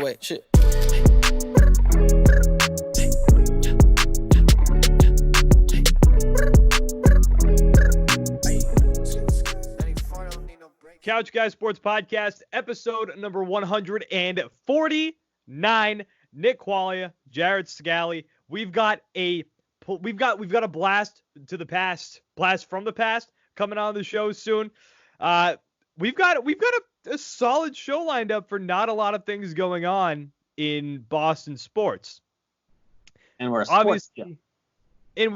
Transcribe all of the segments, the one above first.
wait, shit. Couch Guys Sports Podcast, episode number 149. Nick Quaglia, Jarrett Scali. We've got a blast to the past, blast from the past coming on the show soon. We've got a solid show lined up for not a lot of things going on in Boston sports. And we're a sports show. I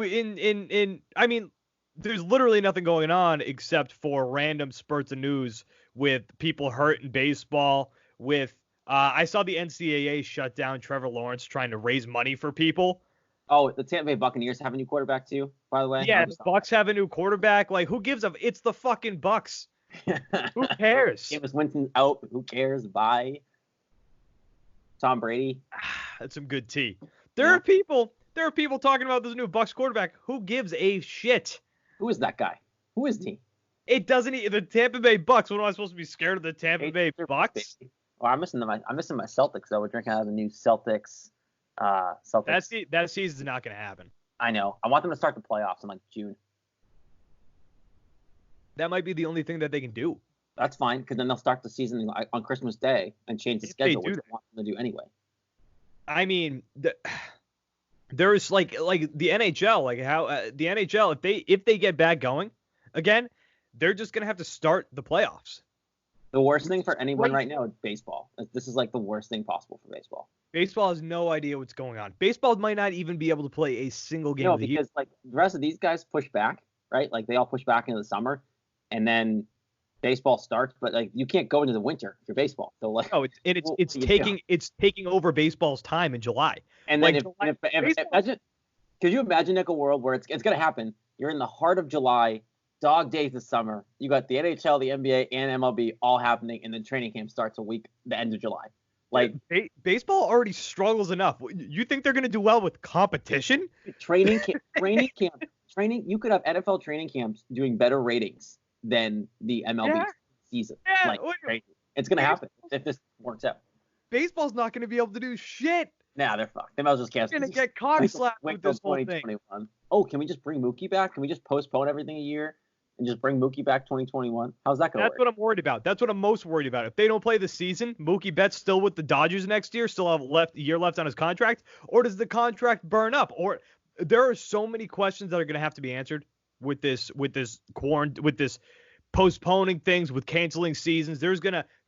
mean, there's literally nothing going on except for random spurts of news with people hurt in baseball. I saw the NCAA shut down Trevor Lawrence trying to raise money for people. Oh, the Tampa Bay Buccaneers have a new quarterback too, by the way. Yeah, the Bucs have a new quarterback. Like, who gives a? It's the fucking Bucs. Who cares? Jameis Winston out. Who cares? Bye. Tom Brady. That's some good tea. There are people talking about this new Bucs quarterback. Who gives a shit? Who is that guy? Who is he? It doesn't. The Tampa Bay Bucs. What am I supposed to be scared of the Tampa Bay Bucs? Oh, I'm missing my Celtics though. We're drinking out of the new Celtics. Celtics. That season's not going to happen. I know. I want them to start the playoffs in like June. That might be the only thing that they can do. That's fine, because then they'll start the season on Christmas Day and change the schedule, which I want them to do anyway. I mean, there's like the NHL, like how the NHL, if they get back going again, they're just gonna have to start the playoffs. The worst thing for anyone right now is baseball. This is like the worst thing possible for baseball. Baseball has no idea what's going on. Baseball might not even be able to play a single game of the year. Because like the rest of these guys push back, right? Like they all push back into the summer, and then baseball starts. But like you can't go into the winter for baseball. So like, it's taking over baseball's time in July. And then imagine, could you imagine Nick, a world where it's gonna happen? You're in the heart of July. Dog days of summer. You got the NHL, the NBA, and MLB all happening, and then training camp starts the end of July. Like baseball already struggles enough. You think they're going to do well with competition? Training camp. You could have NFL training camps doing better ratings than the MLB season. Yeah, it's going to happen if this works out. Baseball's not going to be able to do shit. Nah, they're fucked. They might as well just cancel. They're going to get cock slapped with this whole thing. Oh, can we just bring Mookie back? Can we just postpone everything a year? And just bring Mookie back 2021? How's that going to work? That's what I'm worried about. That's what I'm most worried about. If they don't play the season, Mookie Betts still with the Dodgers next year, still have a year left on his contract, or does the contract burn up? Or there are so many questions that are going to have to be answered with this postponing things, with canceling seasons.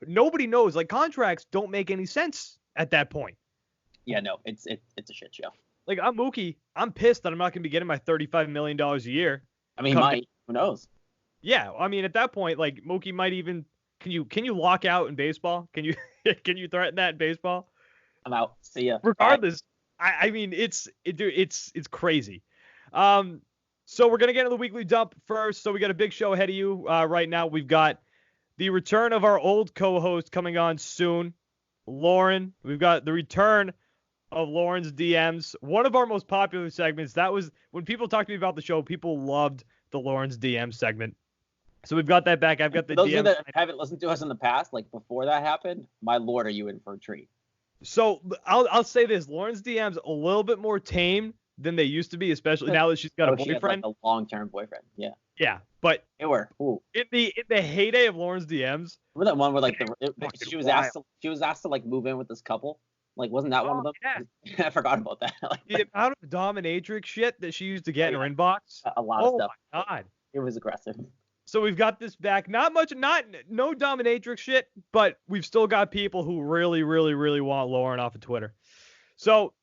Nobody knows. Like, contracts don't make any sense at that point. Yeah, no, it's a shit show. Like, I'm Mookie. I'm pissed that I'm not going to be getting my $35 million a year. I mean, who knows? Yeah, I mean, at that point, like, Mookie might even can you lock out in baseball? Can you threaten that in baseball? I'm out. See ya. Regardless, I mean, it's crazy. So we're gonna get into the weekly dump first. So we got a big show ahead of you right now. We've got the return of our old co-host coming on soon, Lauren. We've got the return of Lauren's DMs, one of our most popular segments. That was when people talked to me about the show. People loved the Lauren's DM segment. So we've got that back. I've got the those DM. Those that haven't listened to us in the past, like before that happened, my lord, are you in for a treat? So I'll say this: Lauren's DM's a little bit more tame than they used to be, especially now that she's got a boyfriend. Like a long-term boyfriend. Yeah. Yeah, but they were. Ooh. In the heyday of Lauren's DMs. Remember that one where like she was asked to like move in with this couple? Like, wasn't that one of them? Yeah. I forgot about that. The amount of dominatrix shit that she used to get in her inbox. A lot of stuff. Oh, my God. It was aggressive. So we've got this back. No dominatrix shit, but we've still got people who really, really, really want Lauren off of Twitter. So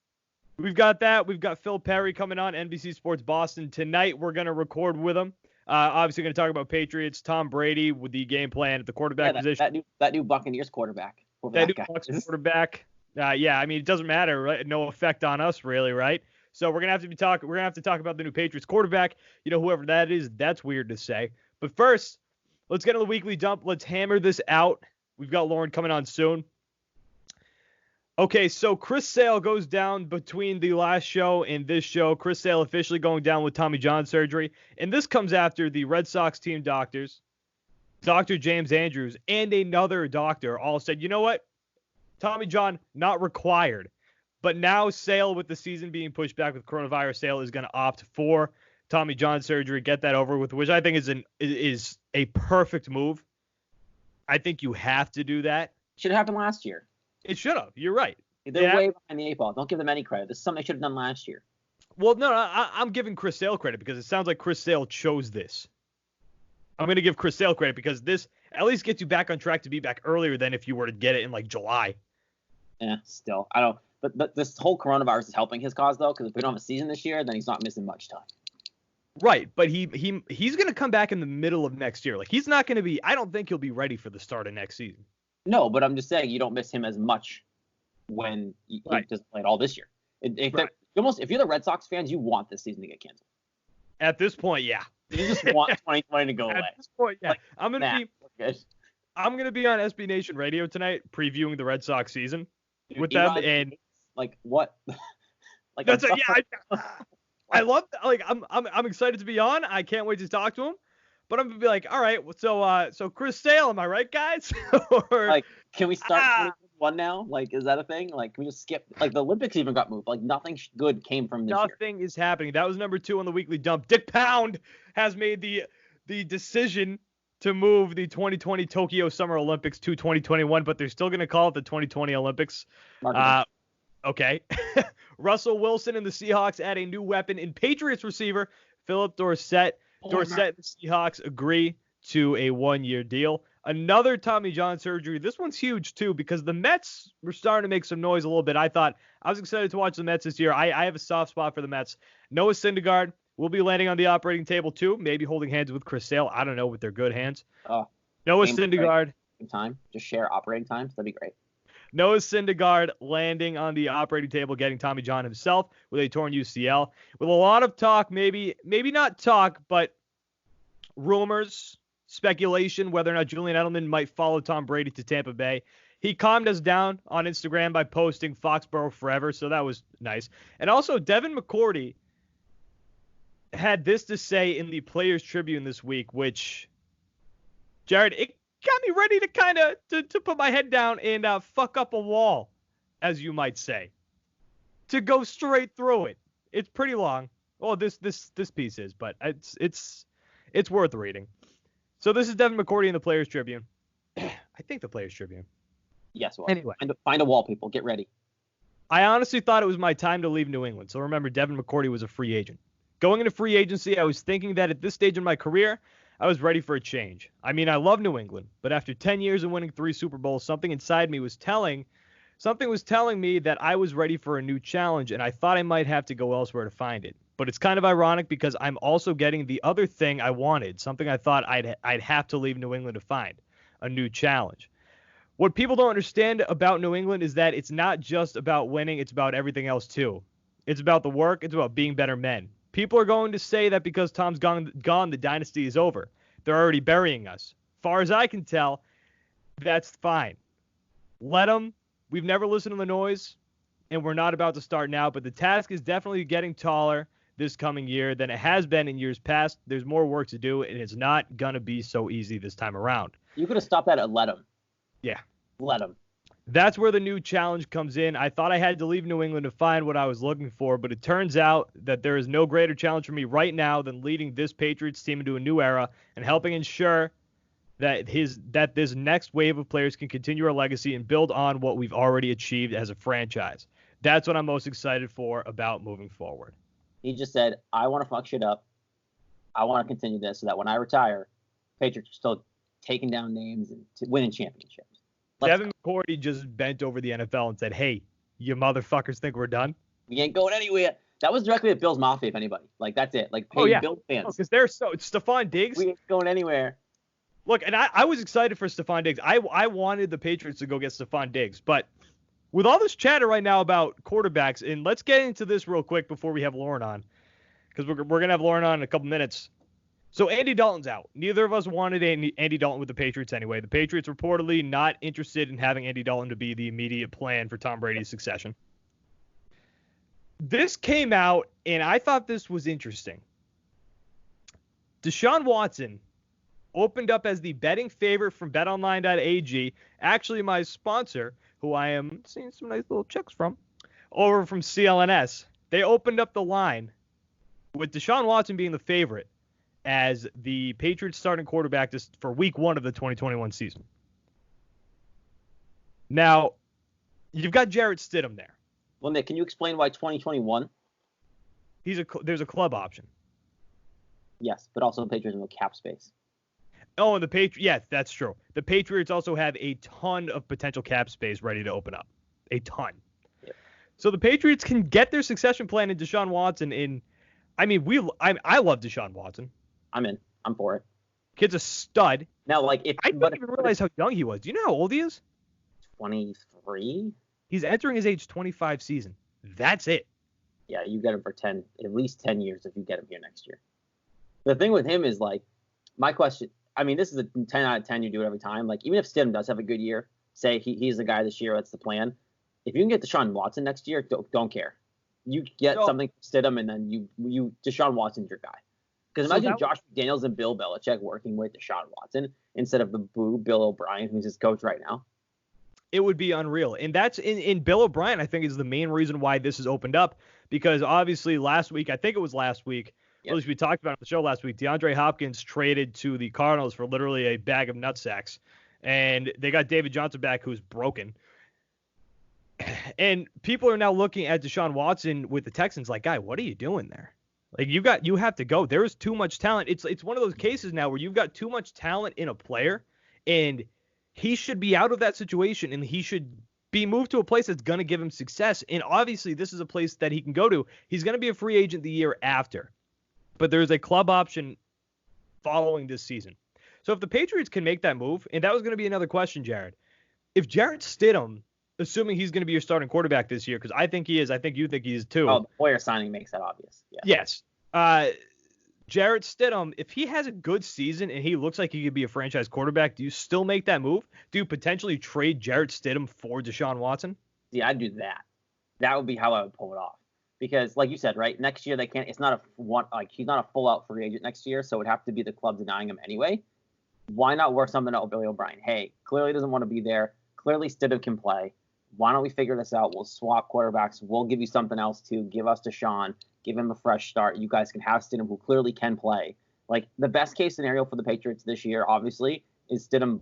we've got that. We've got Phil Perry coming on NBC Sports Boston tonight. We're going to record with him. Obviously going to talk about Patriots, Tom Brady with the game plan at the quarterback position. That new Buccaneers quarterback. That new Bucs quarterback. Yeah, I mean, it doesn't matter, right? No effect on us, really, right? So we're gonna have to talk about the new Patriots quarterback. You know, whoever that is. That's weird to say. But first, let's get to the weekly dump. Let's hammer this out. We've got Lauren coming on soon. Okay, so Chris Sale goes down between the last show and this show. Chris Sale officially going down with Tommy John surgery, and this comes after the Red Sox team doctors, Dr. James Andrews, and another doctor all said, you know what? Tommy John not required. But now Sale, with the season being pushed back with coronavirus, Sale is going to opt for Tommy John surgery, get that over with, which I think is a perfect move. I think you have to do that. Should have happened last year. It should have. You're right. They're way behind the 8 ball. Don't give them any credit. This is something they should have done last year. Well, no, I'm giving Chris Sale credit because it sounds like Chris Sale chose this. I'm going to give Chris Sale credit because this at least gets you back on track to be back earlier than if you were to get it in like July. Yeah, still. I don't. But this whole coronavirus is helping his cause, though, because if we don't have a season this year, then he's not missing much time. Right, but he's going to come back in the middle of next year. Like, he's not going to be – I don't think he'll be ready for the start of next season. No, but I'm just saying you don't miss him as much when he just played all this year. If you're the Red Sox fans, you want this season to get canceled. At this point, yeah. You just want 2020 to go away. At this point, yeah. Like, I'm gonna be on SB Nation Radio tonight previewing the Red Sox season with them, and like what? Like that's I love that. Like I'm excited to be on. I can't wait to talk to him. But I'm gonna be like, all right, so Chris Sale, am I right, guys? Or like, can we start 2021 now? Like, is that a thing? Like, can we just skip? Like, the Olympics even got moved. Like, nothing good came from this year. Nothing is happening. That was number 2 on the weekly dump. Dick Pound has made the decision to move the 2020 Tokyo Summer Olympics to 2021, but they're still gonna call it the 2020 Olympics. Okay. Russell Wilson and the Seahawks add a new weapon in Patriots receiver Philip Dorsett. Dorsett and the Seahawks agree to a 1-year deal. Another Tommy John surgery. This one's huge, too, because the Mets were starting to make some noise a little bit. I was excited to watch the Mets this year. I have a soft spot for the Mets. Noah Syndergaard will be landing on the operating table, too, maybe holding hands with Chris Sale. I don't know, with their good hands. Noah Syndergaard. Time. Just share operating times. That'd be great. Noah Syndergaard landing on the operating table, getting Tommy John himself with a torn UCL. With a lot of talk, maybe not talk, but rumors, speculation, whether or not Julian Edelman might follow Tom Brady to Tampa Bay. He calmed us down on Instagram by posting Foxborough Forever, so that was nice. And also, Devin McCourty had this to say in the Players Tribune this week, which, Jared, it got me ready to kind of to put my head down and fuck up a wall, as you might say, to go straight through it. It's pretty long. Well, this piece is, but it's worth reading. So this is Devin McCourty in the Players Tribune. I think the Players Tribune. Yes. Well, anyway, find a wall, people. Get ready. I honestly thought it was my time to leave New England. So remember, Devin McCourty was a free agent. Going into free agency, I was thinking that at this stage in my career, I was ready for a change. I mean, I love New England, but after 10 years and winning 3 Super Bowls, something inside me was telling me that I was ready for a new challenge, and I thought I might have to go elsewhere to find it. But it's kind of ironic because I'm also getting the other thing I wanted, something I thought I'd have to leave New England to find, a new challenge. What people don't understand about New England is that it's not just about winning, it's about everything else too. It's about the work, it's about being better men. People are going to say that because Tom's gone, the dynasty is over. They're already burying us. Far as I can tell, that's fine. Let them. We've never listened to the noise, and we're not about to start now, but the task is definitely getting taller this coming year than it has been in years past. There's more work to do, and it's not going to be so easy this time around. You could have stopped that at let them. Yeah. Let them. That's where the new challenge comes in. I thought I had to leave New England to find what I was looking for, but it turns out that there is no greater challenge for me right now than leading this Patriots team into a new era and helping ensure that this next wave of players can continue our legacy and build on what we've already achieved as a franchise. That's what I'm most excited for about moving forward. He just said, I want to fuck shit up. I want to continue this so that when I retire, Patriots are still taking down names and winning championships. Devin McCourty just bent over the NFL and said, hey, you motherfuckers think we're done? We ain't going anywhere. That was directly at Bills Mafia, if anybody. Like, that's it. Like, pay Bills fans. Because it's Stephon Diggs. We ain't going anywhere. Look, and I was excited for Stephon Diggs. I wanted the Patriots to go get Stephon Diggs. But with all this chatter right now about quarterbacks, and let's get into this real quick before we have Lauren on, because we're going to have Lauren on in a couple minutes. So Andy Dalton's out. Neither of us wanted Andy Dalton with the Patriots anyway. The Patriots reportedly not interested in having Andy Dalton to be the immediate plan for Tom Brady's succession. This came out, and I thought this was interesting. Deshaun Watson opened up as the betting favorite from betonline.ag, actually my sponsor, who I am seeing some nice little checks from, over from CLNS. They opened up the line with Deshaun Watson being the favorite as the Patriots starting quarterback for week 1 of the 2021 season. Now, you've got Jarrett Stidham there. Well, Nick, can you explain why 2021? There's a club option. Yes, but also the Patriots have no cap space. Oh, and the Patriots, yes, that's true. The Patriots also have a ton of potential cap space ready to open up. A ton. Yep. So the Patriots can get their succession plan in Deshaun Watson I love Deshaun Watson. I'm in. I'm for it. Kid's a stud. Now, I didn't even realize how young he was. Do you know how old he is? 23? He's entering his age 25 season. That's it. Yeah, you get him for at least 10 years if you get him here next year. The thing with him is, my question, this is a 10 out of 10, you do it every time. Even if Stidham does have a good year, say he's the guy this year, that's the plan. If you can get Deshaun Watson next year, don't care. You get something for Stidham, and then you Deshaun Watson's your guy. Because imagine Josh McDaniels and Bill Belichick working with Deshaun Watson instead of the Bill O'Brien, who's his coach right now. It would be unreal. And that's in Bill O'Brien, I think, is the main reason why this has opened up. Because obviously last week, at least we talked about it on the show last week, DeAndre Hopkins traded to the Cardinals for literally a bag of nutsacks. And they got David Johnson back, who's broken. And people are now looking at Deshaun Watson with the Texans like, guy, what are you doing there? You have to go. There is too much talent. It's one of those cases now where you've got too much talent in a player, and he should be out of that situation, and he should be moved to a place that's going to give him success. And obviously, this is a place that he can go to. He's going to be a free agent the year after, but there's a club option following this season. So if the Patriots can make that move, and that was going to be another question, Jared, if Jarrett Stidham, assuming he's going to be your starting quarterback this year, because I think he is, I think you think he is too. Oh, the Hoyer signing makes that obvious. Yeah. Yes. Jarrett Stidham, if he has a good season and he looks like he could be a franchise quarterback, do you still make that move? Do you potentially trade Jarrett Stidham for Deshaun Watson? Yeah, I'd do that. That would be how I would pull it off. Because, like you said, right, next year they can't. It's not he's not a full out free agent next year, so it would have to be the club denying him anyway. Why not work something out with Billy O'Brien? Hey, clearly doesn't want to be there. Clearly Stidham can play. Why don't we figure this out? We'll swap quarterbacks. We'll give you something else too. Give us Deshaun. Give him a fresh start. You guys can have Stidham, who clearly can play. The best case scenario for the Patriots this year, obviously, is Stidham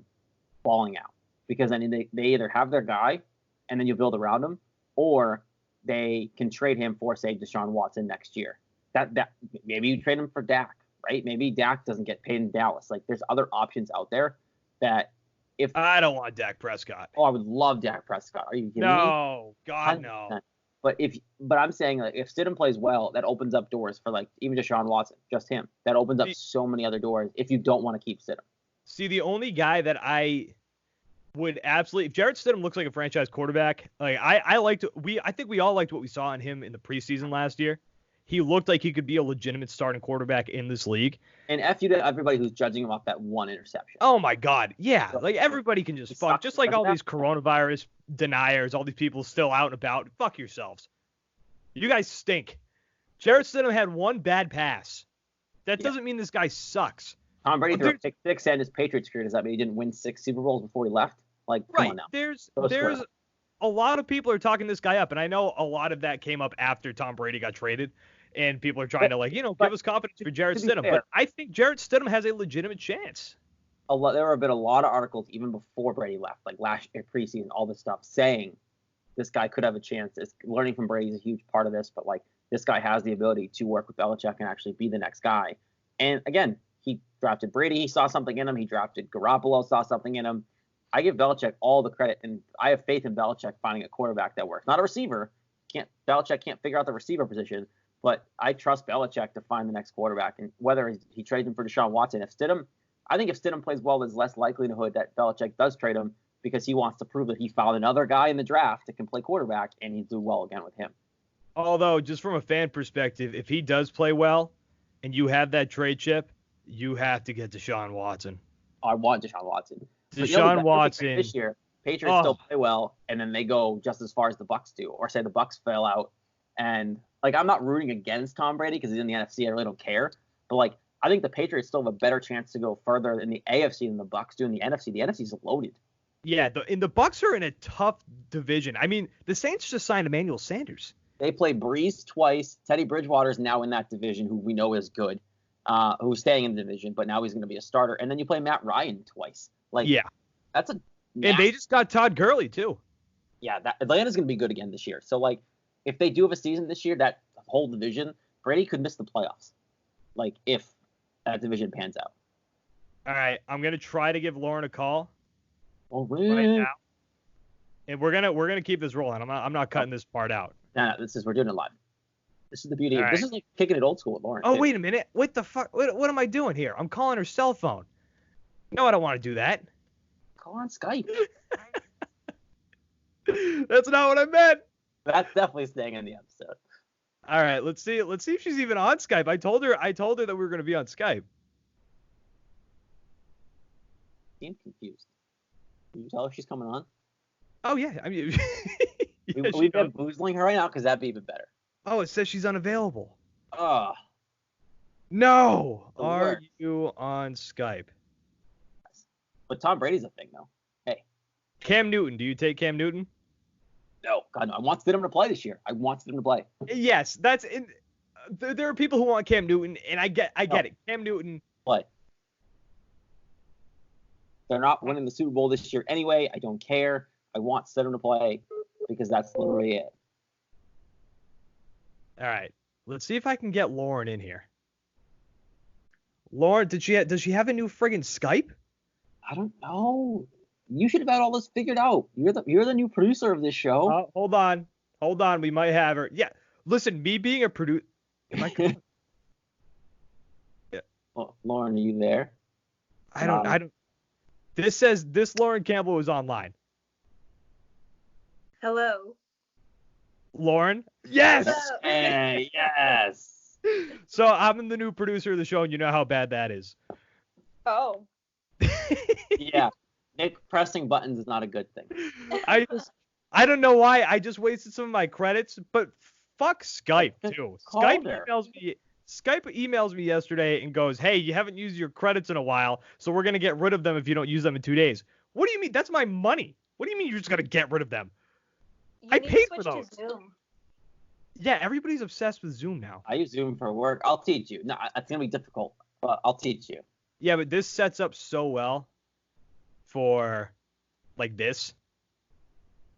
balling out. Because then they either have their guy and then you build around him, or they can trade him for, say, Deshaun Watson next year. That maybe you trade him for Dak, right? Maybe Dak doesn't get paid in Dallas. There's other options out there that if I don't want Dak Prescott. Oh, I would love Dak Prescott. Are you kidding me? No, God, no. But I'm saying if Stidham plays well, that opens up doors for even Deshaun Watson, just him. That opens up so many other doors if you don't want to keep Stidham. See, the only guy that I would absolutely, if Jarrett Stidham looks like a franchise quarterback, I think we all liked what we saw in him in the preseason last year. He looked like he could be a legitimate starting quarterback in this league. And F you to everybody who's judging him off that one interception. Oh my God. Yeah. Everybody can just fuck. Just like all these coronavirus deniers, all these people still out and about. Fuck yourselves. You guys stink. Jarrett Stidham had one bad pass. That doesn't mean this guy sucks. Tom Brady threw a pick six and his Patriots career. Does that mean he didn't win 6 Super Bowls before he left? Come on now. There's a lot of people are talking this guy up, and I know a lot of that came up after Tom Brady got traded. And people are trying to give us confidence for Jarrett Stidham. But I think Jarrett Stidham has a legitimate chance. There have been a lot of articles even before Brady left, last year, preseason, all this stuff, saying this guy could have a chance. Learning from Brady is a huge part of this, but this guy has the ability to work with Belichick and actually be the next guy. And again, he drafted Brady. He saw something in him. He drafted Garoppolo, saw something in him. I give Belichick all the credit, and I have faith in Belichick finding a quarterback that works. Not a receiver. Belichick can't figure out the receiver position. But I trust Belichick to find the next quarterback, and whether he trades him for Deshaun Watson. I think if Stidham plays well, there's less likelihood that Belichick does trade him because he wants to prove that he found another guy in the draft that can play quarterback, and he'd do well again with him. Although, just from a fan perspective, if he does play well and you have that trade chip, you have to get Deshaun Watson. I want Deshaun Watson. Deshaun Watson. This year, Patriots still play well, and then they go just as far as the Bucs do, or say the Bucs fail out. And I'm not rooting against Tom Brady because he's in the NFC. I really don't care. But I think the Patriots still have a better chance to go further in the AFC than the Bucs do in the NFC. The NFC is loaded. Yeah, the Bucks are in a tough division. I mean, the Saints just signed Emmanuel Sanders. They play Breeze twice. Teddy Bridgewater's now in that division, who we know is good, who's staying in the division, but now he's going to be a starter. And then you play Matt Ryan twice. Yeah. That's a. And they just got Todd Gurley, too. Yeah, Atlanta's going to be good again this year. So, like, if they do have a season this year, that whole division, Brady could miss the playoffs. Like, if that division pans out. All right, I'm going to try to give Lauren a call. Right now. And we're gonna keep this rolling. I'm not cutting this part out. No, we're doing it live. This is the beauty. Right. This is like kicking it old school with Lauren. Oh, wait a minute. What the fuck? What am I doing here? I'm calling her cell phone. No, I don't want to do that. Call on Skype. That's not what I meant. That's definitely staying in the episode. All right, let's see if she's even on Skype. I told her that we were gonna be on Skype. I'm confused. Can you tell her she's coming on? Oh yeah, I mean, yeah, we've been boozling her right now because that'd be even better. Oh, it says she's unavailable. Oh. No. Are you on Skype? But Tom Brady's a thing, though. Hey. Cam Newton. Do you take Cam Newton? No. God, no. I want Stidham to play this year. I want Stidham to play. Yes, that's in. There are people who want Cam Newton, and I get it. Cam Newton. Play. They're not winning the Super Bowl this year anyway. I don't care. I want Stidham to play because that's literally it. All right. Let's see if I can get Lauren in here. Lauren, does she have a new friggin' Skype? I don't know. You should have had all this figured out. You're the new producer of this show. Hold on. We might have her. Yeah. Listen, me being a producer. Am I? Yeah. Well, Lauren, are you there? I don't. This says this Lauren Campbell is online. Hello. Lauren? Yes! Hey, yes! So I'm the new producer of the show, and you know how bad that is. Oh. Yeah. Nick pressing buttons is not a good thing. I don't know why. I just wasted some of my credits, but fuck Skype, too. Skype emails me yesterday and goes, hey, you haven't used your credits in a while, so we're going to get rid of them if you don't use them in 2 days. What do you mean? That's my money. What do you mean you're just going to get rid of them? I paid for those. Yeah, everybody's obsessed with Zoom now. I use Zoom for work. I'll teach you. No, it's going to be difficult, but I'll teach you. Yeah, but this sets up so well for, like, this.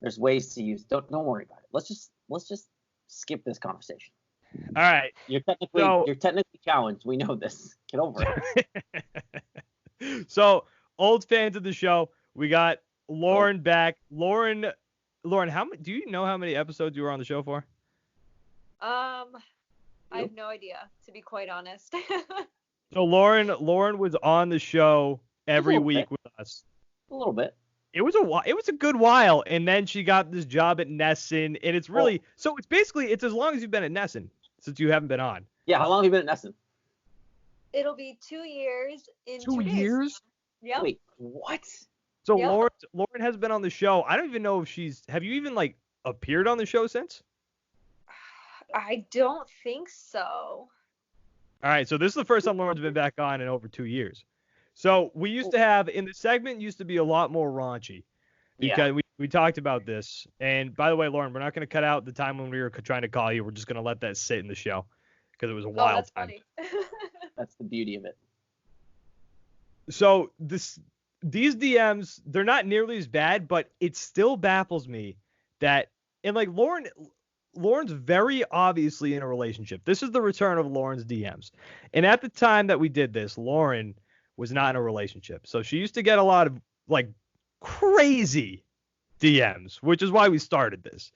There's ways to use. Don't worry about it. Let's just skip this conversation. All right. You're technically challenged. We know this. Get over it. So, old fans of the show, we got Lauren back. Lauren, do you know how many episodes you were on the show for? I have no idea, to be quite honest. So Lauren was on the show every week with us. A little bit. It was a good while, and then she got this job at Nesson, and it's really so it's as long as you've been at Nesson since you haven't been on. Yeah, how long have you been at Nesson? It'll be 2 years in 2 years? Yeah. Wait, what? So yep. Lauren has been on the show. I don't even know if have you even like appeared on the show since? I don't think so. All right, so this is the first time Lauren's been back on in over 2 years. So we used to have, in the segment used to be a lot more raunchy because we talked about this. And by the way, Lauren, we're not going to cut out the time when we were trying to call you. We're just going to let that sit in the show because it was a wild time. Funny. That's the beauty of it. So these DMs, they're not nearly as bad, but it still baffles me that, and like Lauren's very obviously in a relationship. This is the return of Lauren's DMs. And at the time that we did this, Lauren was not in a relationship. So she used to get a lot of like crazy DMs, which is why we started this.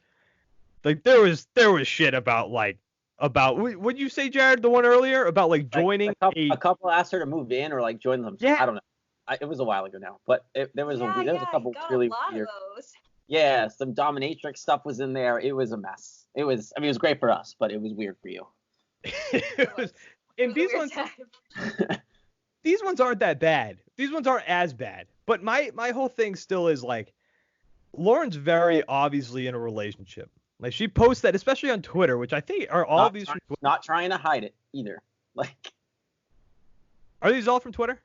Like there was shit about what'd you say, Jared, the one earlier about like joining a couple asked her to move in or like join them. Yeah. I don't know. It was a while ago now, but there was a couple really weird. Of those. Yeah, some dominatrix stuff was in there. It was a mess. It was great for us, but it was weird for you. And these ones aren't that bad. These ones aren't as bad. But my whole thing still is like, Lauren's very obviously in a relationship. Like she posts that, especially on Twitter, which I think are all these from Twitter. Not trying to hide it either. Like, are these all from Twitter?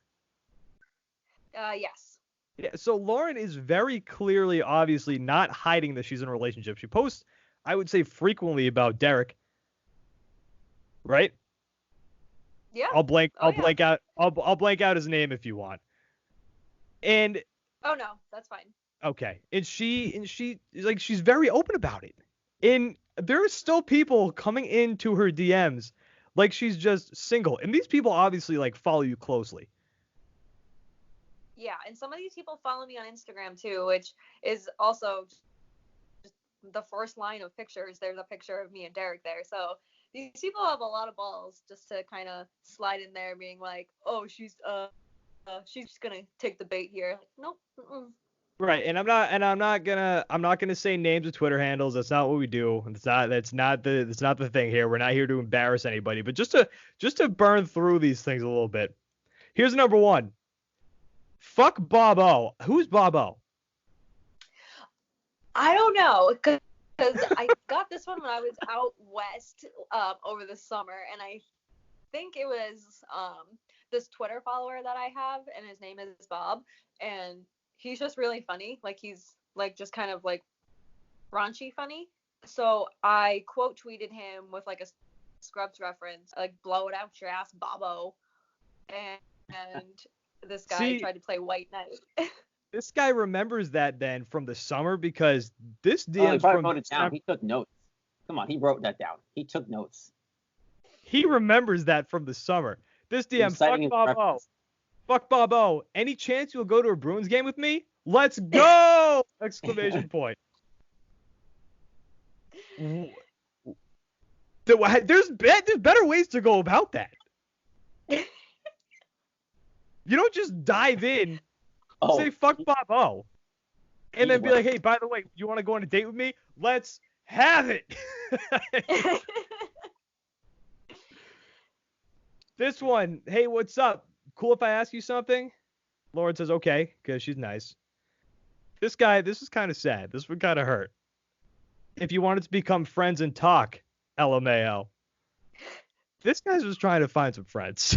Yes. Yeah, so Lauren is very clearly, obviously, not hiding that she's in a relationship. She posts, I would say, frequently about Derek. Right? Yeah. I'll blank out his name if you want. And Oh no, that's fine. okay. And she like she's very open about it. And there are still people coming into her DMs like she's just single. And these people obviously like follow you closely. Yeah, and some of these people follow me on Instagram too, which is also just the first line of pictures. There's a picture of me and Derek there. So these people have a lot of balls just to kind of slide in there being like, oh, she's just gonna take the bait here. Like, nope. Mm-mm. Right, and I'm not gonna say names of Twitter handles. That's not what we do. That's not the thing here. We're not here to embarrass anybody, but just to burn through these things a little bit. Here's number one. Fuck Bob O. Who's Bob O? I don't know, because I got this one when I was out west over the summer, and I think it was this Twitter follower that I have, and his name is Bob, and he's just really funny. Like, he's like just kind of like raunchy funny. So I quote tweeted him with like a Scrubs reference, like, blow it out your ass, Bobo. And this guy tried to play White Knight. This guy remembers that then from the summer because this DM from wrote it down. He took notes. Come on, he wrote that down. He took notes. He remembers that from the summer. This DM, fuck Bob O. Fuck Bob O. Any chance you'll go to a Bruins game with me? Let's go! Exclamation point. There's better ways to go about that. You don't just dive in, say fuck Bob O, and then be like, hey, by the way, you want to go on a date with me? Let's have it. This one, hey, what's up? Cool if I ask you something? Lauren says, okay, because she's nice. This is kind of sad. This would kind of hurt. If you wanted to become friends and talk, LMAO. This guy's just trying to find some friends.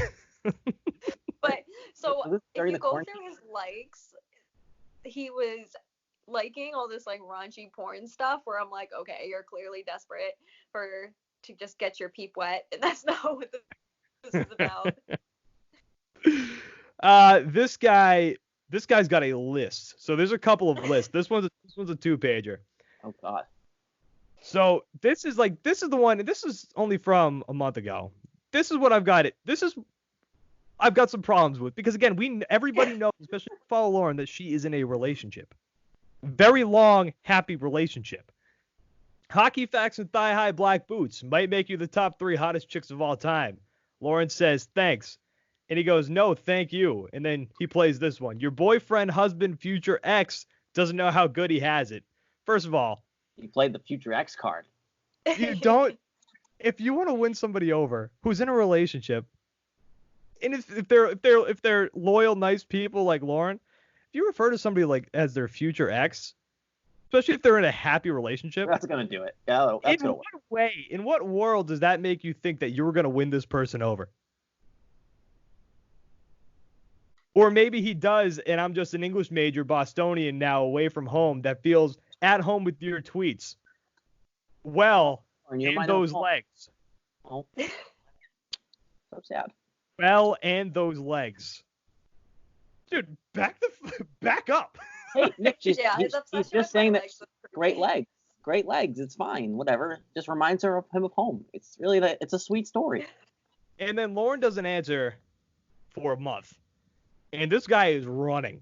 But so if you go through his likes, he was liking all this like raunchy porn stuff where I'm like, okay, you're clearly desperate to just get your peep wet, and that's not what this is about. This guy's got a list. So there's a couple of lists. This one's a 2-pager. Oh God. So this is the one. This is only from a month ago. This is what I've got. I've got some problems with, because again, everybody knows, especially if you follow Lauren, that she is in a relationship. Very long, happy relationship. Hockey facts and thigh-high black boots might make you the top 3 hottest chicks of all time. Lauren says, thanks. And he goes, no, thank you. And then he plays this one. Your boyfriend, husband, future ex doesn't know how good he has it. First of all, he played the future ex card. You don't. If you want to win somebody over who's in a relationship, and if they're loyal, nice people like Lauren, if you refer to somebody like as their future ex, especially if they're in a happy relationship, that's gonna do it. Yeah, that's in what world does that make you think that you're gonna win this person over? Or maybe he does, and I'm just an English major Bostonian now away from home that feels at home with your tweets. Well, and those legs. Oh. So sad. Well, and those legs. Dude, back up. Hey, Nick, he's just saying that great legs. legs. It's fine. Whatever. Just reminds her of him of home. It's really it's a sweet story. And then Lauren doesn't answer for a month. And this guy is running.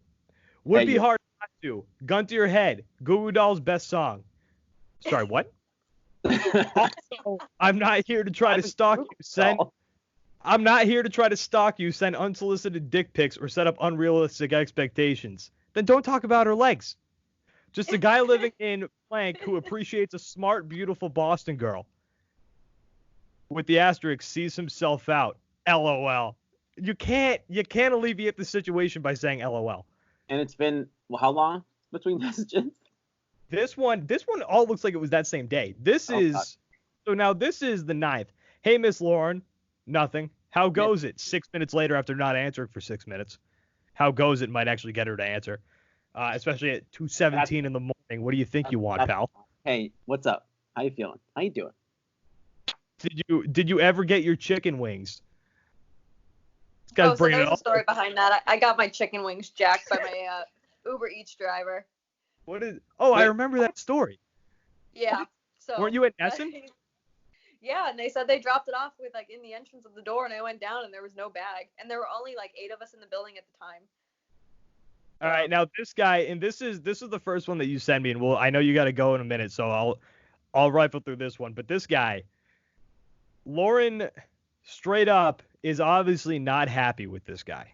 Would be hard not to. Gun to your head. Goo Goo Dolls' best song. Sorry, what? Also, I'm not here to try to stalk you. I'm not here to try to stalk you, send unsolicited dick pics, or set up unrealistic expectations. Then don't talk about her legs. Just a guy living in blank who appreciates a smart, beautiful Boston girl. With the asterisk, sees himself out. LOL. You can't alleviate the situation by saying LOL. And it's been how long between messages? This one all looks like it was that same day. So now this is the 9th. Hey, Miss Lauren. Nothing. How goes it? 6 minutes later after not answering for 6 minutes. How goes it might actually get her to answer. especially at 2:17 in the morning. What do you think you want, pal? Hey, what's up? How you feeling? How you doing? Did you ever get your chicken wings? This guy's So bringing there's it a story behind that. I got my chicken wings jacked by my Uber Eats driver. What is? Oh, I remember that story. Yeah. So weren't you at Essen? Yeah, and they said they dropped it off with in the entrance of the door, and I went down and there was no bag, and there were only 8 of us in the building at the time. All right, now this guy, and this is the first one that you send me, and I know you got to go in a minute, so I'll rifle through this one. But this guy, Lauren, straight up, is obviously not happy with this guy.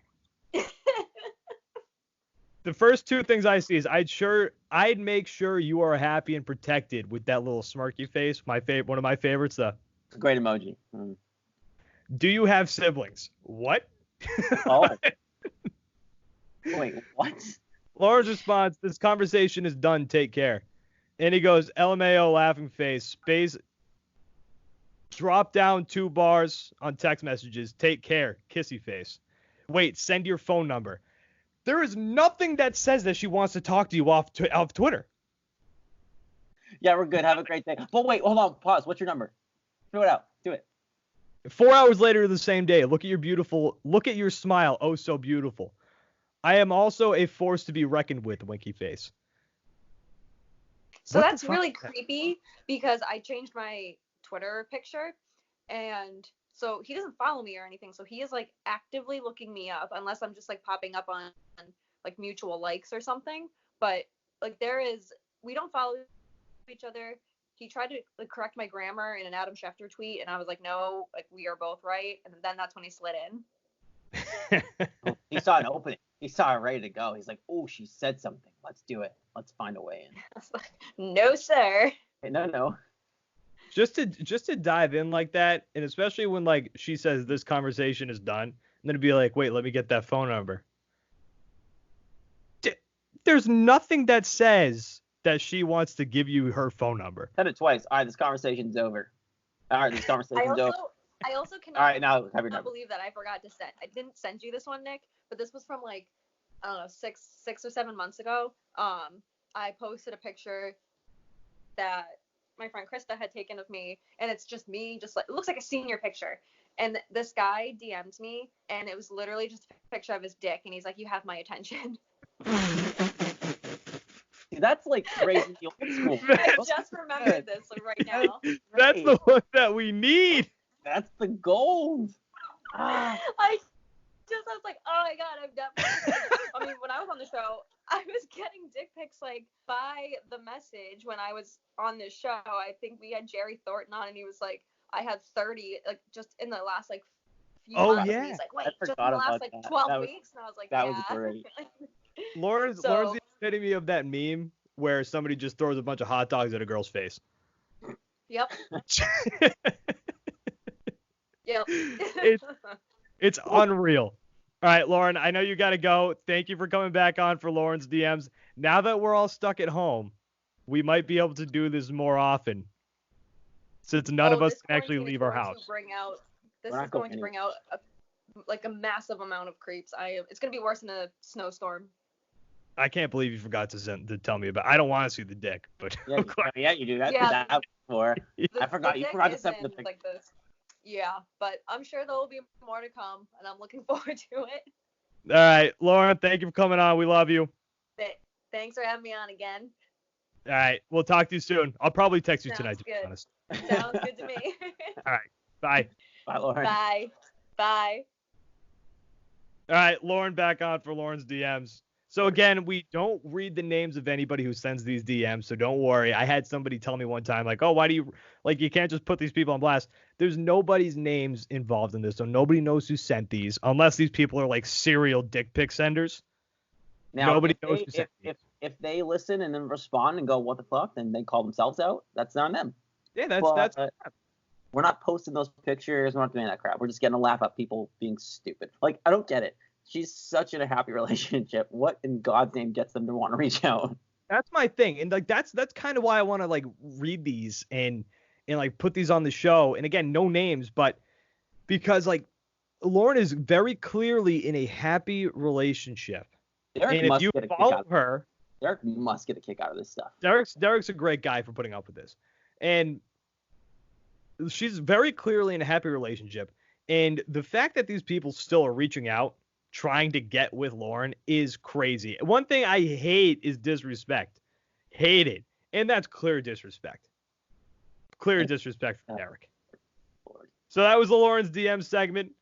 The first two things I see is I'd make sure you are happy and protected with that little smirky face. One of my favorites, though. Great emoji. Do you have siblings? What? Oh. Wait, what? Lauren's response, this conversation is done, take care. And he goes, LMAO, laughing face, space, drop down 2 bars on text messages, take care, kissy face. Wait, send your phone number. There is nothing that says that she wants to talk to you off Twitter. Yeah, we're good. Have a great day. But wait, hold on. Pause. What's your number? Throw it out. Do it. 4 hours later the same day. Look at your smile. Oh, so beautiful. I am also a force to be reckoned with, winky face. So that's really creepy because I changed my Twitter picture, and so he doesn't follow me or anything. So he is actively looking me up unless I'm just popping up on mutual likes or something. But we don't follow each other. He tried to correct my grammar in an Adam Schefter tweet, and I was like, no, we are both right. And then that's when he slid in. He saw an opening. He saw it ready to go. He's like, oh, she said something. Let's do it. Let's find a way in. I was like, no, sir. Hey, no. Just to dive in like that, and especially when she says this conversation is done, and then it'd be like, wait, let me get that phone number. There's nothing that says that she wants to give you her phone number. Said it twice. All right, this conversation's over. All right, this conversation's over. I also cannot, all right, now have your number. Believe that I forgot to send. I didn't send you this one, Nick, but this was from I don't know, 6 or 7 months ago. I posted a picture that my friend Krista had taken of me, and it's just me, it looks like a senior picture. And this guy DM'd me, and it was literally just a picture of his dick, and he's like, you have my attention. That's crazy old school. I just remembered this right now. That's the one that we need. That's the gold. I was like, oh my god, I've definitely. I mean, when I was on the show, I was getting dick pics by the message when I was on this show. I think we had Jerry Thornton on, and he was like, I had 30 just in the last few months. Yeah. He's like, wait, just in the last 12 weeks, and I was like, that yeah. was great. Lauren's the epitome of that meme where somebody just throws a bunch of hot dogs at a girl's face. Yep. Yep. It's unreal. All right, Lauren, I know you got to go. Thank you for coming back on for Lauren's DMs. Now that we're all stuck at home, we might be able to do this more often since none of us can actually leave our house. This is going to bring out a massive amount of creeps. It's going to be worse than a snowstorm. I can't believe you forgot to tell me about. I don't want to see the dick, but yeah, you do. That's that before. I forgot. You forgot to send the picture. Yeah, but I'm sure there will be more to come, and I'm looking forward to it. All right, Lauren, thank you for coming on. We love you. Thanks for having me on again. All right, we'll talk to you soon. I'll probably text you tonight, to be honest. Sounds good to me. All right, bye. Bye, Lauren. Bye. All right, Lauren back on for Lauren's DMs. So again, we don't read the names of anybody who sends these DMs, so don't worry. I had somebody tell me one time, oh, why do you, you can't just put these people on blast. There's nobody's names involved in this, so nobody knows who sent these, unless these people are serial dick pic senders. Now, nobody knows who sent these. If they listen and then respond and go, what the fuck, then they call themselves out. That's on them. Yeah, that's we're not posting those pictures. We're not doing that crap. We're just getting a laugh at people being stupid. I don't get it. She's such in a happy relationship. What in God's name gets them to want to reach out? That's my thing. And that's kind of why I want to read these and put these on the show. And again, no names, but because Lauren is very clearly in a happy relationship. Derek and if must you get a kick follow out of her, Derek must get a kick out of this stuff. Derek's a great guy for putting up with this. And she's very clearly in a happy relationship. And the fact that these people still are reaching out, trying to get with Lauren is crazy. One thing I hate is disrespect. Hate it. And that's clear disrespect. Clear disrespect for Derek. So that was the Lauren's DM segment.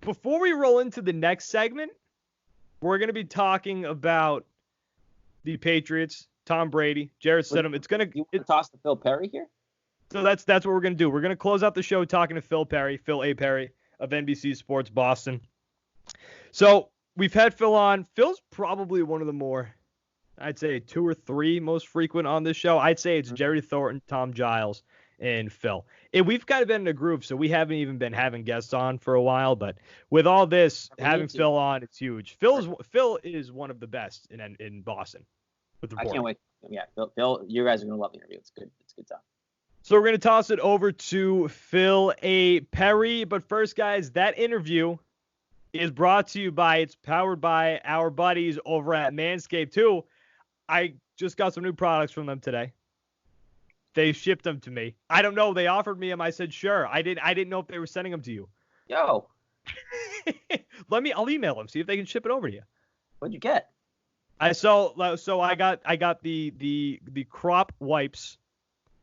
Before we roll into the next segment, we're going to be talking about the Patriots, Tom Brady, Jarrett Stidham. You want to toss to Phil Perry here? So that's what we're going to do. We're going to close out the show talking to Phil A. Perry of NBC Sports Boston. So we've had Phil on. Phil's probably one of the more, I'd say, 2 or 3 most frequent on this show. I'd say it's Jerry Thornton, Tom Giles, and Phil. And we've kind of been in a groove, so we haven't even been having guests on for a while. But with all this, having Phil on, it's huge. Phil is one of the best in Boston. I can't wait. Yeah, Phil, you guys are going to love the interview. It's good. It's good stuff. So we're going to toss it over to Phil A. Perry. But first, guys, that interview is brought to you by, it's powered by our buddies over at Manscaped 2. I just got some new products from them today. They shipped them to me. I don't know. They offered me them. I said, sure. I didn't know if they were sending them to you. Yo. I'll email them, see if they can ship it over to you. What'd you get? I got the crop wipes.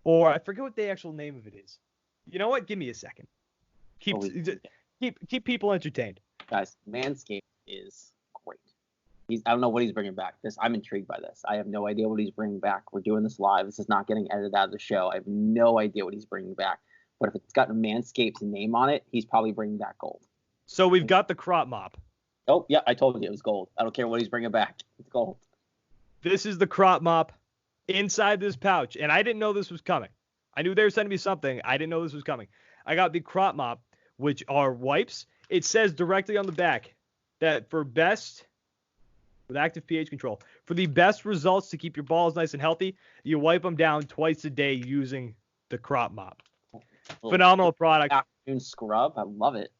Or I forget what the actual name of it is. You know what? Give me a second. Keep people entertained. Guys, Manscaped is great. I don't know what he's bringing back. I'm intrigued by this. I have no idea what he's bringing back. We're doing this live. This is not getting edited out of the show. I have no idea what he's bringing back. But if it's got Manscaped's name on it, he's probably bringing back gold. So we've got the crop mop. Oh, yeah, I told you it was gold. I don't care what he's bringing back. It's gold. This is the crop mop inside this pouch, and I didn't know this was coming. I knew they were sending me something. I didn't know this was coming. I got the crop mop, which are wipes. It says directly on the back that for best, with active pH control, for the best results to keep your balls nice and healthy, you wipe them down twice a day using the crop mop. Phenomenal product. Afternoon scrub. I love it.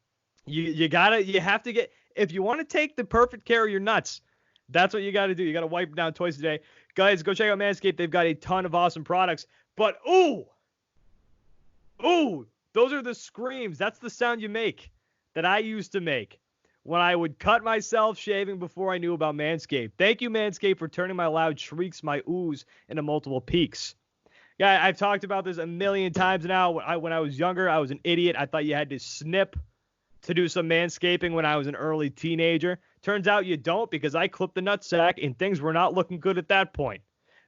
You have to get, if you want to take the perfect care of your nuts, that's what you got to do. You got to wipe them down twice a day. Guys, go check out Manscaped. They've got a ton of awesome products. But, ooh, those are the screams. That's the sound you make that I used to make when I would cut myself shaving before I knew about Manscaped. Thank you, Manscaped, for turning my loud shrieks, my oohs, into multiple peaks. Yeah, I've talked about this a million times now. When I was younger, I was an idiot. I thought you had to snip to do some manscaping when I was an early teenager. Turns out you don't, because I clipped the nutsack and things were not looking good at that point.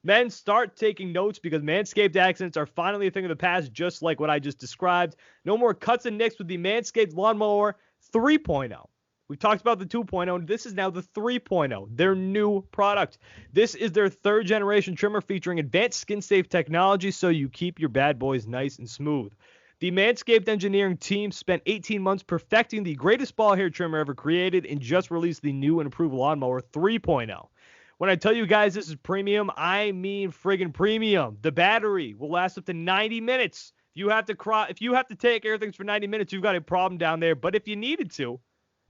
Men, start taking notes, because Manscaped accidents are finally a thing of the past, just like what I just described. No more cuts and nicks with the Manscaped Lawnmower 3.0. We've talked about the 2.0, and this is now the 3.0, their new product. This is their 3rd generation trimmer featuring advanced skin-safe technology, so you keep your bad boys nice and smooth. The Manscaped engineering team spent 18 months perfecting the greatest ball hair trimmer ever created and just released the new and improved Lawnmower 3.0. When I tell you guys this is premium, I mean friggin' premium. The battery will last up to 90 minutes. If you have to take care of things for 90 minutes, you've got a problem down there. But if you needed to,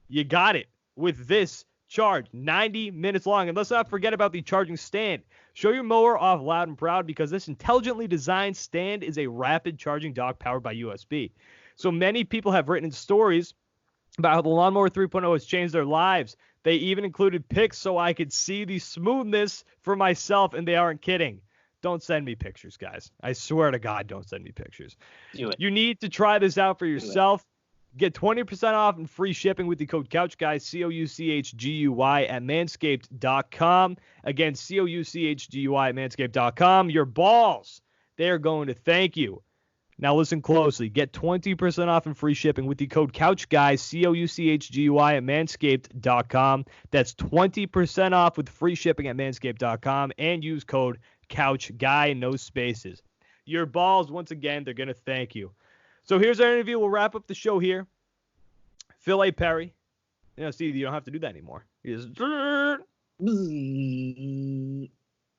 you got it with this charge, 90 minutes long. And let's not forget about the charging stand. Show your mower off loud and proud, because this intelligently designed stand is a rapid charging dock powered by USB. So many people have written stories about how the Lawnmower 3.0 has changed their lives. They even included pics so I could see the smoothness for myself, and they aren't kidding. Don't send me pictures, guys. I swear to God, don't send me pictures. Do it. You need to try this out for yourself. Get 20% off and free shipping with the code CouchGuy, COUCHGUY at manscaped.com. Again, COUCHGUY at manscaped.com. Your balls, they're going to thank you. Now listen closely. Get 20% off and free shipping with the code CouchGuy, COUCHGUY at manscaped.com. That's 20% off with free shipping at manscaped.com, and use code CouchGuy, no spaces. Your balls, once again, they're going to thank you. So here's our interview. We'll wrap up the show here. Phil A. Perry. Steve, you don't have to do that anymore.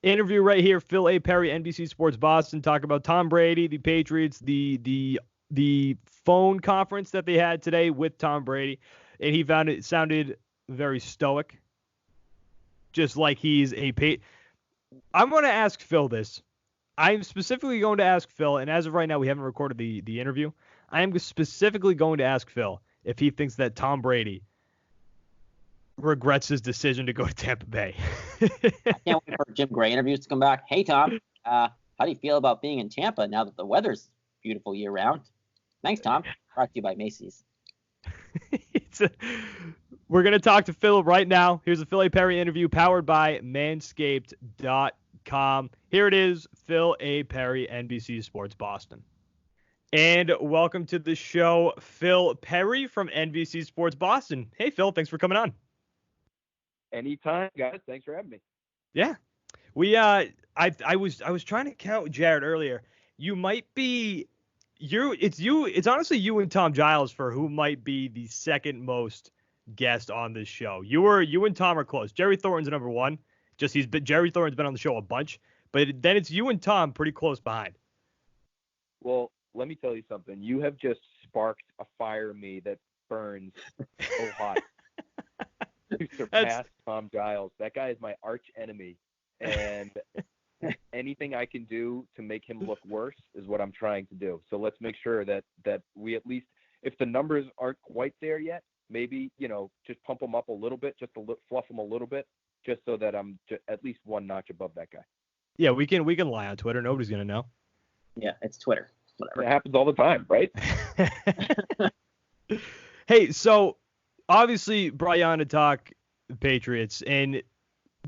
Interview right here. Phil A. Perry, NBC Sports Boston, talk about Tom Brady, the Patriots, the phone conference that they had today with Tom Brady, and he found it sounded very stoic, just like he's I'm going to ask Phil this. I'm specifically going to ask Phil, and as of right now, we haven't recorded the interview. I am specifically going to ask Phil if he thinks that Tom Brady regrets his decision to go to Tampa Bay. I can't wait for Jim Gray interviews to come back. Hey, Tom, how do you feel about being in Tampa now that the weather's beautiful year round? Thanks, Tom. Brought to you by Macy's. We're going to talk to Phil right now. Here's a Phil A. Perry interview powered by Manscaped.com. Here it is, Phil A. Perry, NBC Sports Boston. And welcome to the show, Phil Perry from NBC Sports Boston. Hey, Phil, thanks for coming on. Anytime, guys. Thanks for having me. Yeah. I was trying to count Jared earlier. You might be it's honestly you and Tom Giles for who might be the second most guest on this show. You and Tom are close. Jerry Thornton's number one. Jerry Thornton's been on the show a bunch, but then it's you and Tom pretty close behind. Well, let me tell you something. You have just sparked a fire in me that burns so hot. You surpassed Tom Giles. That guy is my arch enemy, and anything I can do to make him look worse is what I'm trying to do. So let's make sure that we at least, if the numbers aren't quite there yet, maybe, just pump them up a little bit, fluff them a little bit, just so that I'm at least one notch above that guy. Yeah, we can lie on Twitter. Nobody's gonna know. Yeah, it's Twitter. Whatever. It happens all the time, right? Hey, so obviously brought you on to talk Patriots, and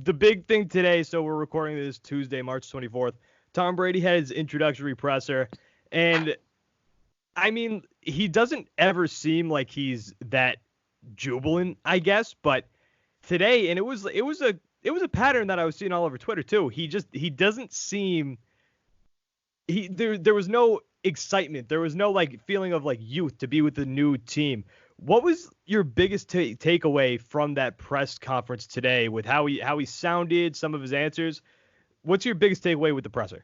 the big thing today, so we're recording this Tuesday, March 24th, Tom Brady had his introductory presser, and I mean, he doesn't ever seem like he's that jubilant, I guess, but today, and it was a pattern that I was seeing all over Twitter too. He doesn't seem, there was no excitement. There was no feeling of youth to be with the new team. What was your biggest takeaway from that press conference today with how he sounded, some of his answers? What's your biggest takeaway with the presser?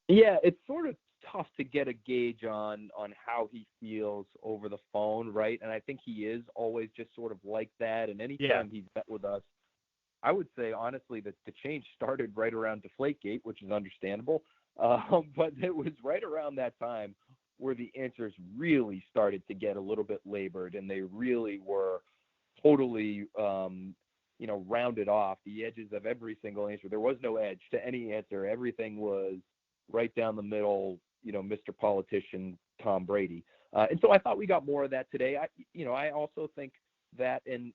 Yeah, it's sort of tough to get a gauge on how he feels over the phone, right? And I think he is always just sort of like that. And anytime he's met with us, I would say honestly that the change started right around Deflategate, which is understandable. But it was right around that time where the answers really started to get a little bit labored, and they really were totally, rounded off the edges of every single answer. There was no edge to any answer. Everything was right down the middle, Mr. Politician, Tom Brady. And so I thought we got more of that today. I also think that in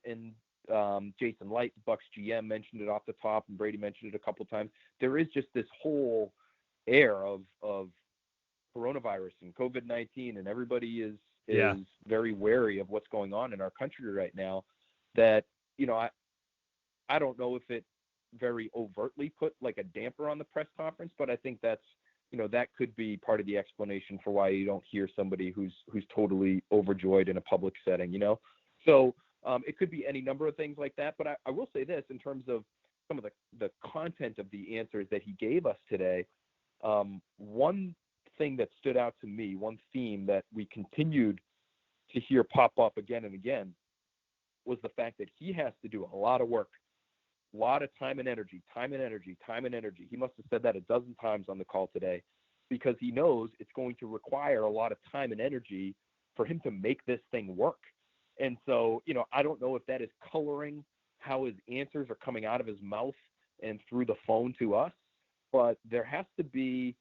Jason Light, Bucks GM, mentioned it off the top, and Brady mentioned it a couple times. There is just this whole air of coronavirus and COVID-19, and everybody is very wary of what's going on in our country right now, that, I don't know if it very overtly put a damper on the press conference, but I think that's, that could be part of the explanation for why you don't hear somebody who's totally overjoyed in a public setting, So it could be any number of things like that, but I will say this in terms of some of the content of the answers that he gave us today. One thing that stood out to me, one theme that we continued to hear pop up again and again, was the fact that he has to do a lot of work, a lot of time and energy. He must have said that a dozen times on the call today, because he knows it's going to require a lot of time and energy for him to make this thing work. And so, I don't know if that is coloring how his answers are coming out of his mouth and through the phone to us, but there has to be,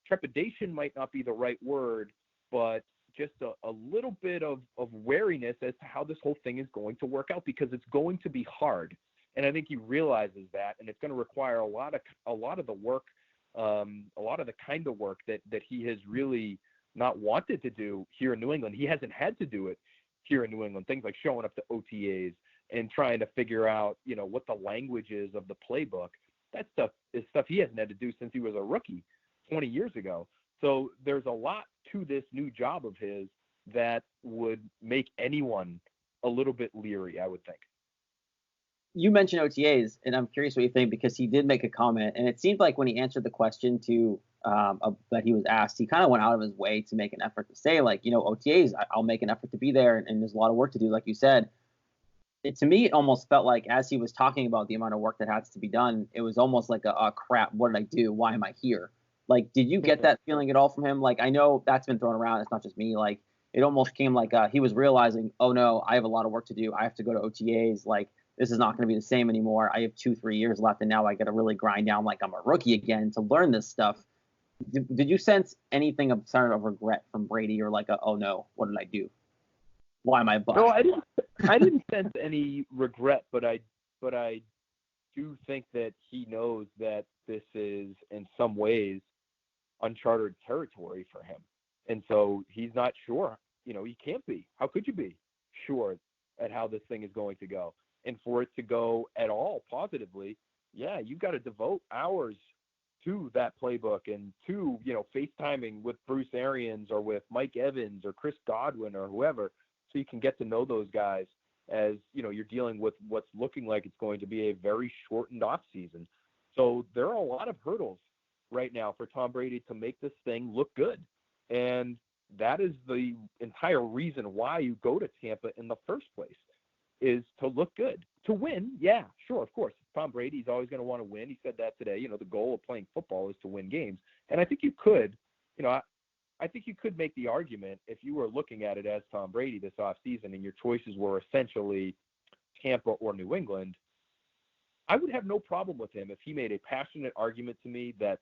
trepidation might not be the right word, but just a little bit of wariness as to how this whole thing is going to work out, because it's going to be hard. And I think he realizes that, and it's going to require a lot of the work, a lot of the kind of work that he has really not wanted to do here in New England. He hasn't had to do it here in New England. Things like showing up to OTAs and trying to figure out, what the language is of the playbook. That stuff is stuff he hasn't had to do since he was a rookie 20 years ago. So there's a lot to this new job of his that would make anyone a little bit leery, I would think. You mentioned OTAs, and I'm curious what you think, because he did make a comment, and it seemed like when he answered the question that he was asked, he kind of went out of his way to make an effort to say, OTAs, I'll make an effort to be there, and there's a lot of work to do, like you said. to me, it almost felt like as he was talking about the amount of work that has to be done, it was almost like crap, what did I do? Why am I here? Like, did you get that feeling at all from him? Like, I know that's been thrown around. It's not just me. Like, it almost came like he was realizing, oh no, I have a lot of work to do. I have to go to OTAs. Like, this is not going to be the same anymore. I have 2-3 years left, and now I got to really grind down like I'm a rookie again to learn this stuff. Did you sense anything of sort of regret from Brady, or like, oh no, what did I do? Why am I bust? No, I didn't sense any regret, but I do think that he knows that this is in some ways uncharted territory for him, and so he's not sure. He can't be. How could you be sure at how this thing is going to go? And for it to go at all positively, yeah, you've got to devote hours to that playbook and to, FaceTiming with Bruce Arians or with Mike Evans or Chris Godwin or whoever, so you can get to know those guys as, you're dealing with what's looking like it's going to be a very shortened offseason. So there are a lot of hurdles right now for Tom Brady to make this thing look good. And that is the entire reason why you go to Tampa in the first place, is to look good. To win, yeah, sure, of course. Tom Brady's always going to want to win. He said that today. The goal of playing football is to win games. And I think you could, I think you could make the argument, if you were looking at it as Tom Brady this offseason and your choices were essentially Tampa or New England, I would have no problem with him if he made a passionate argument to me that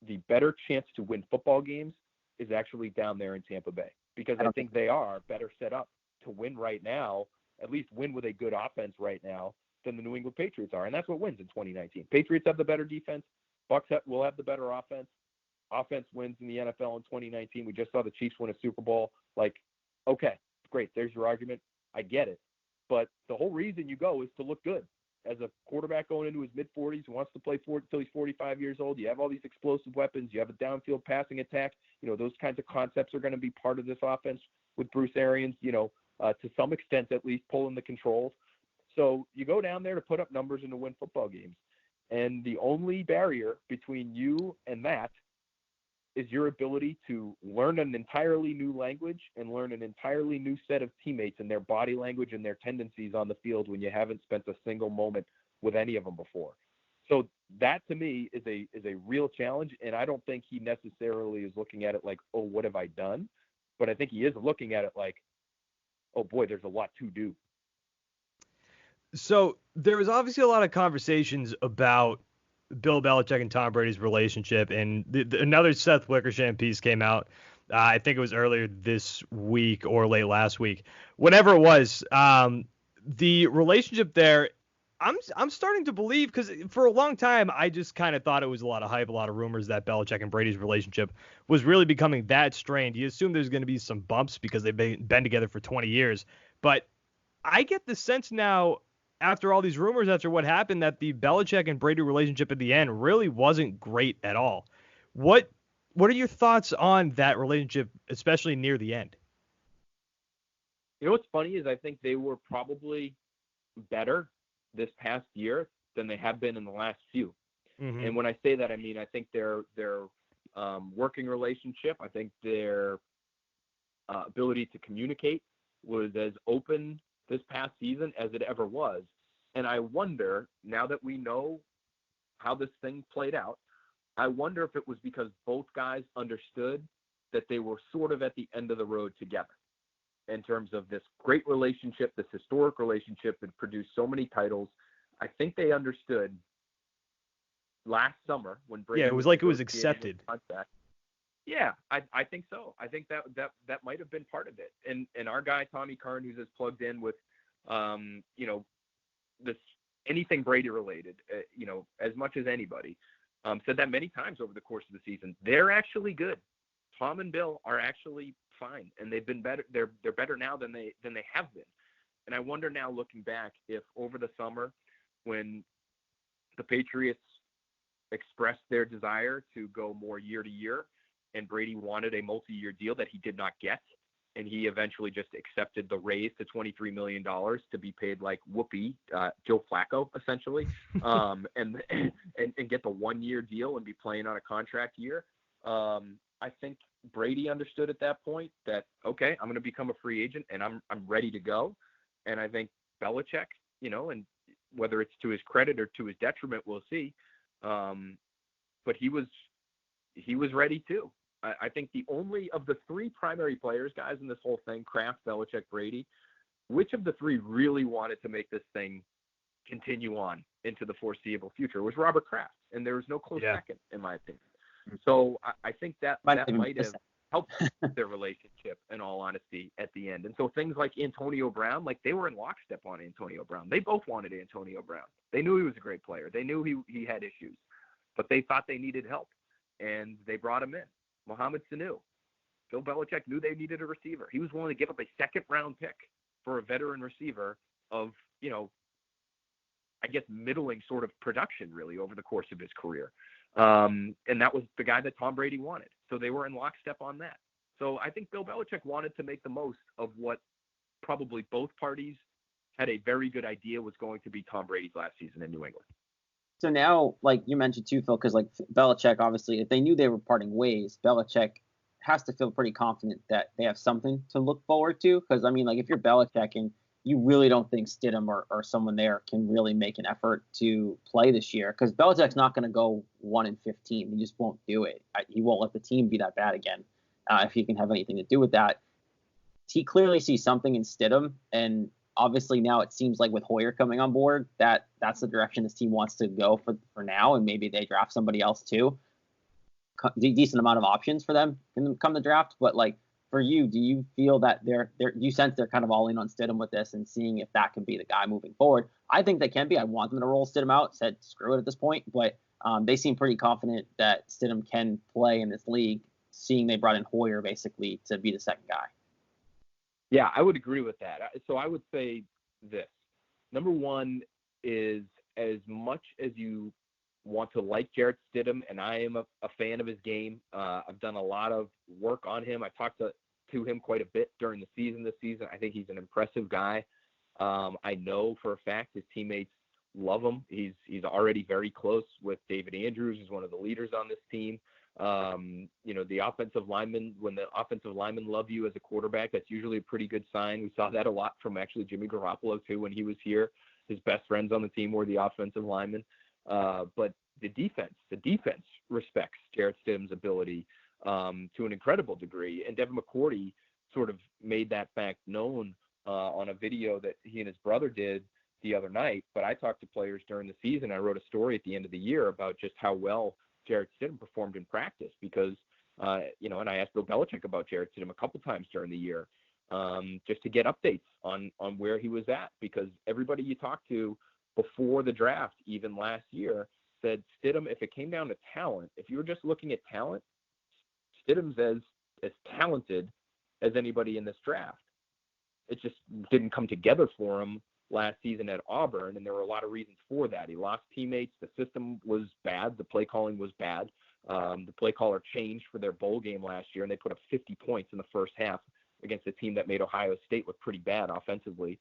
the better chance to win football games is actually down there in Tampa Bay, because I think they are better set up to win right now, at least win with a good offense right now, than the New England Patriots are. And that's what wins in 2019. Patriots have the better defense. Bucs will have the better offense. Offense wins in the NFL in 2019. We just saw the Chiefs win a Super Bowl. Like, okay, great. There's your argument. I get it. But the whole reason you go is to look good. As a quarterback going into his mid-40s who wants to play until he's 45 years old, you have all these explosive weapons. You have a downfield passing attack. Those kinds of concepts are going to be part of this offense with Bruce Arians, to some extent at least, pulling the controls. So you go down there to put up numbers and to win football games. And the only barrier between you and that is your ability to learn an entirely new language and learn an entirely new set of teammates and their body language and their tendencies on the field when you haven't spent a single moment with any of them before. So that to me is a real challenge. And I don't think he necessarily is looking at it like, oh, what have I done? But I think he is looking at it like, oh boy, there's a lot to do. So there was obviously a lot of conversations about Bill Belichick and Tom Brady's relationship, and another Seth Wickersham piece came out. I think it was earlier this week or late last week, whatever it was. The relationship there, I'm starting to believe, because for a long time I just kind of thought it was a lot of hype, a lot of rumors that Belichick and Brady's relationship was really becoming that strained. You assume there's going to be some bumps because they've been together for 20 years, but I get the sense now, after all these rumors, after what happened, that the Belichick and Brady relationship at the end really wasn't great at all. What are your thoughts on that relationship, especially near the end? What's funny is I think they were probably better this past year than they have been in the last few. Mm-hmm. And when I say that, I mean I think their working relationship, I think their ability to communicate was as open this past season as it ever was. And I wonder, now that we know how this thing played out, I wonder if it was because both guys understood that they were sort of at the end of the road together in terms of this great relationship, this historic relationship that produced so many titles. I think they understood last summer when Brady it was like it was accepted. Yeah, I think so. I think that might have been part of it. And our guy Tommy Karn, who's as plugged in with, this anything Brady related, as much as anybody, said that many times over the course of the season. They're actually good. Tom and Bill are actually fine, and they've been better. They're better now than they have been. And I wonder now, looking back, if over the summer, when the Patriots expressed their desire to go more year to year, and Brady wanted a multi-year deal that he did not get, and he eventually just accepted the raise to $23 million to be paid like Whoopi, Joe Flacco, essentially, and get the 1 year deal and be playing on a contract year. I think Brady understood at that point that, okay, I'm going to become a free agent and I'm ready to go. And I think Belichick, and whether it's to his credit or to his detriment, we'll see. But he was ready too. I think the only of the three primary players, guys, in this whole thing, Kraft, Belichick, Brady, which of the three really wanted to make this thing continue on into the foreseeable future? It was Robert Kraft, and there was no close second, in my opinion. So I think that might have helped their relationship, in all honesty, at the end. And so things like Antonio Brown, like they were in lockstep on Antonio Brown. They both wanted Antonio Brown. They knew he was a great player. They knew he had issues, but they thought they needed help, and they brought him in. Mohamed Sanu. Bill Belichick knew they needed a receiver. He was willing to give up a second-round pick for a veteran receiver of, I guess, middling sort of production, really, over the course of his career. And that was the guy that Tom Brady wanted. So they were in lockstep on that. So I think Bill Belichick wanted to make the most of what probably both parties had a very good idea was going to be Tom Brady's last season in New England. So now, like you mentioned too, Phil, because like Belichick, obviously, if they knew they were parting ways, Belichick has to feel pretty confident that they have something to look forward to. Because, I mean, like if you're Belichick and you really don't think Stidham or someone there can really make an effort to play this year, because Belichick's not going to go 1-15. He just won't do it. He won't let the team be that bad again if he can have anything to do with that. He clearly sees something in Stidham, and obviously now it seems like with Hoyer coming on board, that's the direction this team wants to go for now, and maybe they draft somebody else too. Decent amount of options for them come the draft, but like for you, do you feel that you sense they're kind of all in on Stidham with this and seeing if that can be the guy moving forward? I think they can be. I want them to roll Stidham out, said screw it at this point, but they seem pretty confident that Stidham can play in this league, seeing they brought in Hoyer basically to be the second guy. Yeah, I would agree with that. So I would say this. Number one is, as much as you want to like Jarrett Stidham, and I am a fan of his game, I've done a lot of work on him. I talked to him quite a bit during the season this season. I think he's an impressive guy. I know for a fact his teammates love him. He's already very close with David Andrews, who's one of the leaders on this team. The offensive linemen, when the offensive linemen love you as a quarterback, that's usually a pretty good sign. We saw that a lot from actually Jimmy Garoppolo too when he was here. His best friends on the team were the offensive linemen. But the defense respects Jarrett Stidham's ability to an incredible degree. And Devin McCourty sort of made that fact known on a video that he and his brother did the other night. But I talked to players during the season. I wrote a story at the end of the year about just how well Jarrett Stidham performed in practice because, and I asked Bill Belichick about Jarrett Stidham a couple times during the year just to get updates on where he was at, because everybody you talked to before the draft, even last year, said Stidham, if it came down to talent, if you were just looking at talent, Stidham's as talented as anybody in this draft. It just didn't come together for him last season at Auburn, and there were a lot of reasons for that. He lost teammates. The system was bad. The play calling was bad. The play caller changed for their bowl game last year, and they put up 50 points in the first half against a team that made Ohio State look pretty bad offensively.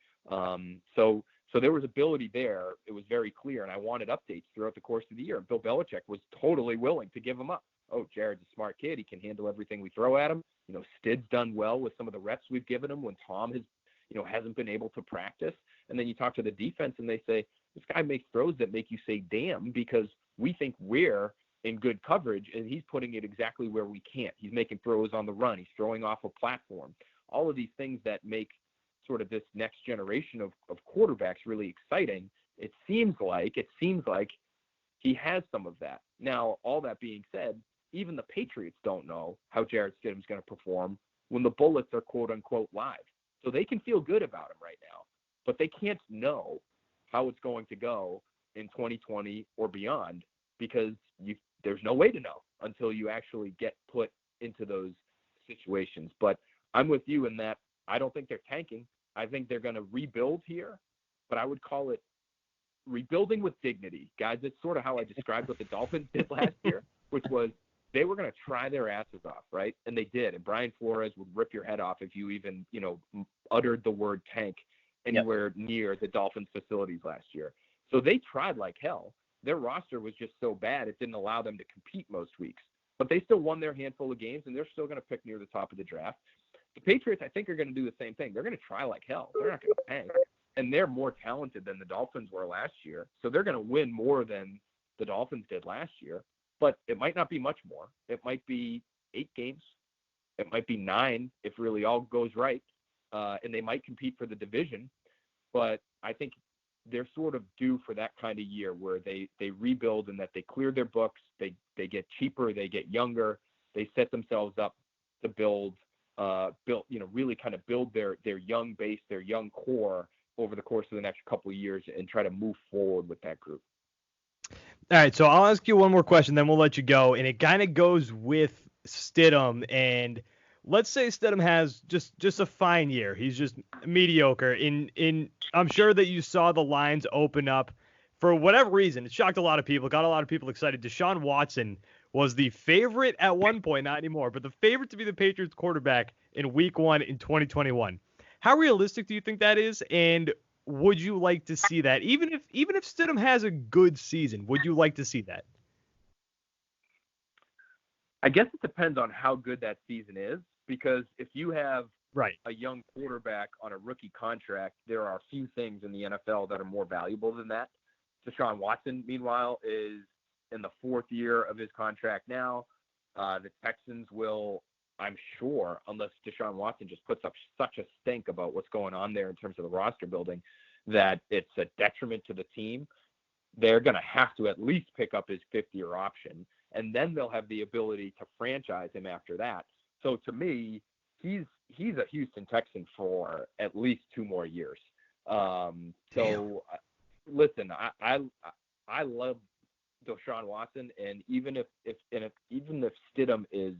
So there was ability there. It was very clear, and I wanted updates throughout the course of the year. And Bill Belichick was totally willing to give him up. Oh, Jared's a smart kid. He can handle everything we throw at him. Stid's done well with some of the reps we've given him when Tom hasn't been able to practice. And then you talk to the defense and they say, this guy makes throws that make you say, damn, because we think we're in good coverage and he's putting it exactly where we can't. He's making throws on the run. He's throwing off a platform. All of these things that make sort of this next generation of quarterbacks really exciting. It seems like he has some of that. Now, all that being said, even the Patriots don't know how Jarrett Stidham's going to perform when the Bullets are quote unquote live. So they can feel good about him right now, but they can't know how it's going to go in 2020 or beyond because there's no way to know until you actually get put into those situations. But I'm with you in that I don't think they're tanking. I think they're going to rebuild here, but I would call it rebuilding with dignity. Guys, it's sort of how I described what the Dolphins did last year, which was they were going to try their asses off, right? And they did. And Brian Flores would rip your head off if you even, uttered the word tank anywhere near the Dolphins facilities last year. So they tried like hell. Their roster was just so bad it didn't allow them to compete most weeks. But they still won their handful of games, and they're still going to pick near the top of the draft. The Patriots, I think, are going to do the same thing. They're going to try like hell. They're not going to tank. and they're more talented than the Dolphins were last year. So they're going to win more than the Dolphins did last year. But it might not be much more. It might be 8 games. It might be 9 if really all goes right. And they might compete for the division. But I think they're sort of due for that kind of year where they rebuild and that they clear their books. They get cheaper. They get younger. They set themselves up to build, really kind of build their young base, their young core over the course of the next couple of years and try to move forward with that group. All right, so I'll ask you one more question, then we'll let you go. And it kind of goes with Stidham. And let's say Stidham has just a fine year. He's just mediocre. I'm sure that you saw the lines open up for whatever reason. It shocked a lot of people, got a lot of people excited. Deshaun Watson was the favorite at one point, not anymore, but the favorite to be the Patriots quarterback in Week 1 in 2021. How realistic do you think that is? And would you like to see that? Even if Stidham has a good season, would you like to see that? I guess it depends on how good that season is, because if you have a young quarterback on a rookie contract, there are few things in the NFL that are more valuable than that. Deshaun Watson, meanwhile, is in the 4th year of his contract now. The Texans will, I'm sure, unless Deshaun Watson just puts up such a stink about what's going on there in terms of the roster building, that it's a detriment to the team, they're going to have to at least pick up his 5th-year option, and then they'll have the ability to franchise him after that. So to me, he's a Houston Texan for at least 2 more years. Listen, I love Deshaun Watson, and even if Stidham is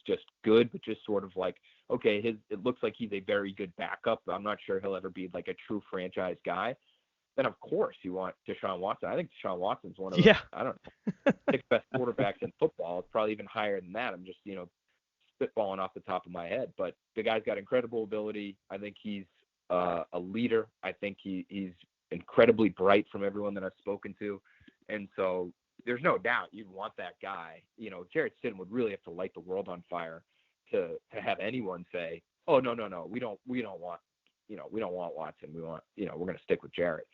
just good, but just sort of like, okay, it looks like he's a very good backup, but I'm not sure he'll ever be like a true franchise guy, then of course you want Deshaun Watson. I think Deshaun Watson's one of the, I don't know, 6 best quarterbacks in football. It's probably even higher than that. I'm just, spitballing off the top of my head, but the guy's got incredible ability. I think he's a leader. I think he's incredibly bright from everyone that I've spoken to. And so there's no doubt you'd want that guy. Jarrett Stidham would really have to light the world on fire to have anyone say, oh, no, we don't want Watson. We want, we're going to stick with Jarrett.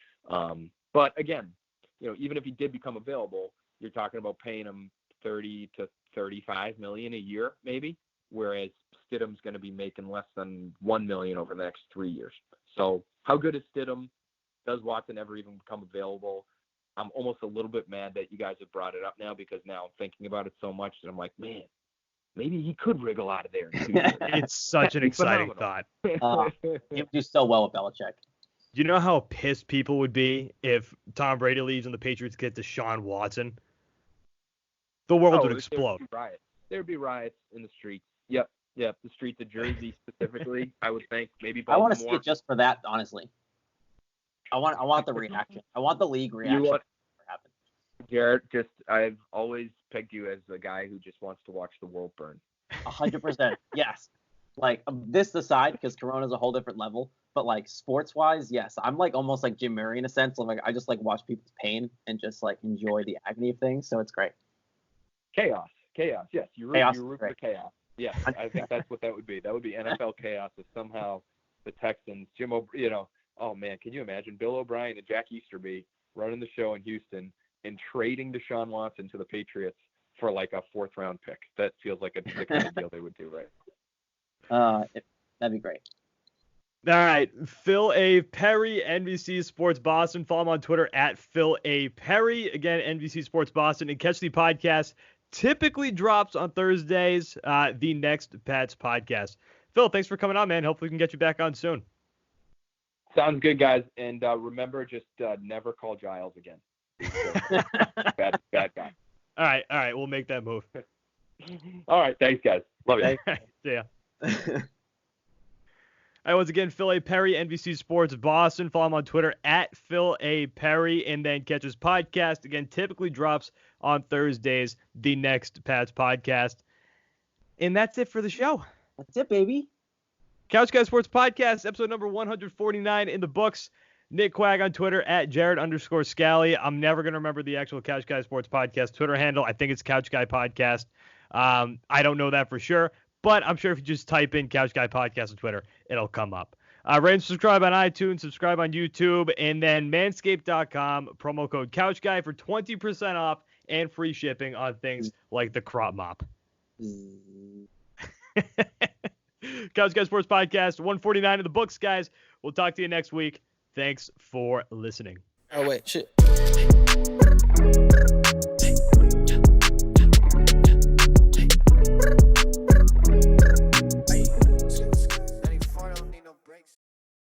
But again, even if he did become available, you're talking about paying him $30 to $35 million a year, maybe, whereas Stidham's going to be making less than $1 million over the next 3 years. So how good is Stidham? Does Watson ever even become available? I'm almost a little bit mad that you guys have brought it up now, because now I'm thinking about it so much that I'm like, man, maybe he could wriggle out of there in 2 years. It's such an exciting thought. He would do so well with Belichick. Do you know how pissed people would be if Tom Brady leaves and the Patriots get Deshaun Watson? The world would explode. There'd be riots in the streets. Yep. The streets of Jersey specifically, I would think. Maybe Baltimore. I want to see it just for that, honestly. I want the reaction. I want the league reaction. Jarrett, I've always pegged you as a guy who just wants to watch the world burn. 100%. Yes. Like, this aside, because Corona's a whole different level, but like sports-wise, yes, I'm like almost like Jim Murray in a sense. Like, I just like watch people's pain and just like enjoy the agony of things. So it's great. Chaos. Yes, you root for chaos. Yes, I think that's what that would be. That would be NFL chaos if somehow the Texans, oh man, can you imagine Bill O'Brien and Jack Easterby running the show in Houston and trading Deshaun Watson to the Patriots for like a 4th-round pick? That feels like the kind of deal they would do, right? That'd be great. All right, Phil A. Perry, NBC Sports Boston. Follow him on Twitter at Phil A. Perry. Again, NBC Sports Boston. And Catch the Podcast typically drops on Thursdays, the next Pats podcast. Phil, thanks for coming on, man. Hopefully we can get you back on soon. Sounds good, guys. And remember, just never call Giles again. Bad guy. All right. We'll make that move. All right. Thanks, guys. Love you. Yeah. All right, once again, Phil A. Perry, NBC Sports Boston. Follow him on Twitter at Phil A. Perry, and then catch his podcast. Again, typically drops on Thursdays, the next Pats podcast. And that's it for the show. That's it, baby. Couch Guy Sports Podcast, episode number 149 in the books. Nick Quag on Twitter at Jared_Scali. I'm never going to remember the actual Couch Guy Sports Podcast Twitter handle. I think it's Couch Guy Podcast. I don't know that for sure, but I'm sure if you just type in Couch Guy Podcast on Twitter, it'll come up. Rate and subscribe on iTunes, subscribe on YouTube, and then manscaped.com, promo code CouchGuy for 20% off and free shipping on things like the crop mop. Couch Guy Sports Podcast, 149 in the books, guys. We'll talk to you next week. Thanks for listening. Oh, wait, shit.